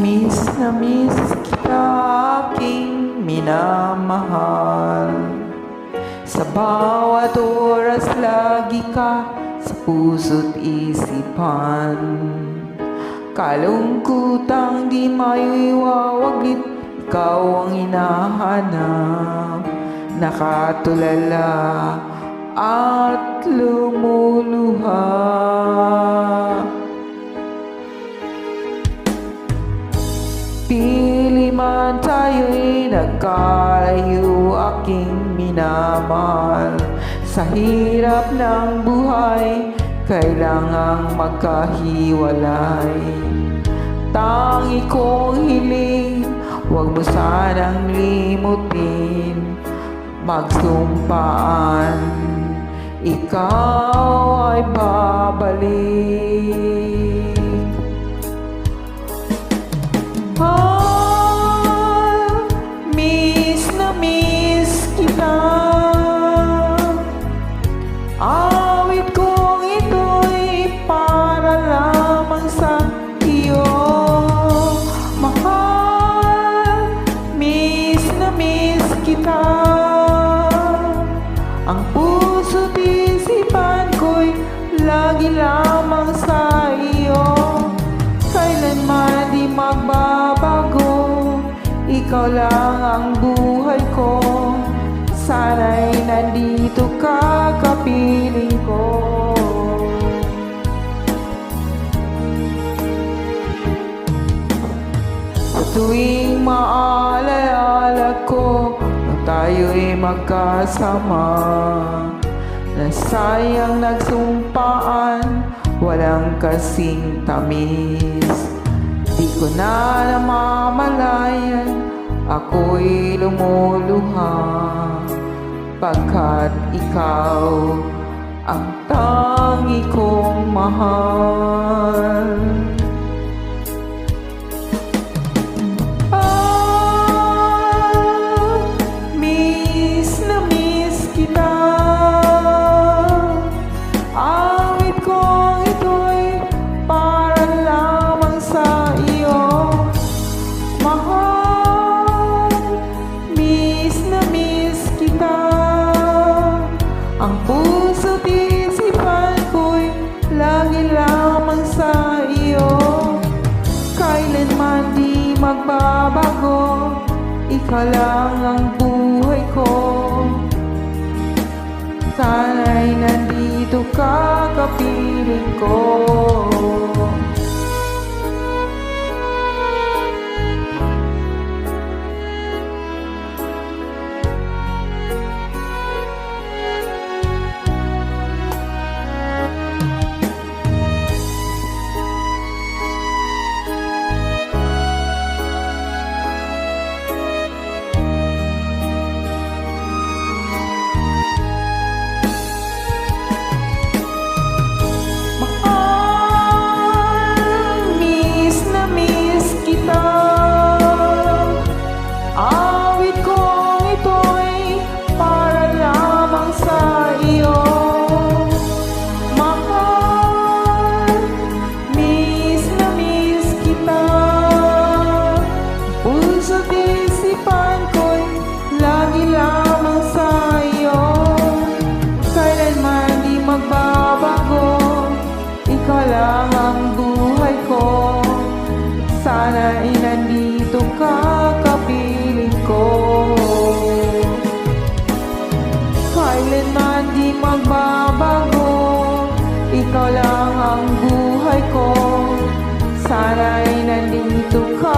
Miss na miss kita, aking minamahal. Sa bawat oras lagi ka sa puso't isipan. Kalungkutang di maiwawaglit, ikaw ang hinahanap. Nakatulala at lumuluha. Pili man tayo'y nagkalayo, aking minamahal. Sa hirap ng buhay, kailangang magkahiwalay. Tangi kong hiling, huwag mo sanang limutin. Magsumpaan, ikaw ay babalik. Miss na miss kita. Awit kong ito'y para lamang sa iyo. Mahal, miss na miss kita. Ang puso't isipan ko'y lagi lamang sa iyo. Kailanman di magbabago, ikaw lang ang buhay ko. Sana'y nandito ka, kapiling ko. Sa tuwing maalala ko na tayo'y magkasama, na sayang nagsumpaan, walang kasing tamis. Di ko na namamalayan, ako'y lumuluha, pagkat ikaw ang tangi kong mahal. Miss na miss kita. Awit kong ito'y para lamang sa iyo. Mahal, miss na miss kita. Ang puso't isipan ko'y lagi lamang sa iyo. Kailanman di magbabago, ikaw lang ang buhay ko. Sana'y nandito ka, kapiling ko. Ikaw lang ang buhay ko. Sana'y nandito ka, kapiling ko. Kailanman di magbabago, ikaw lang ang buhay ko. Sana'y nandito ka,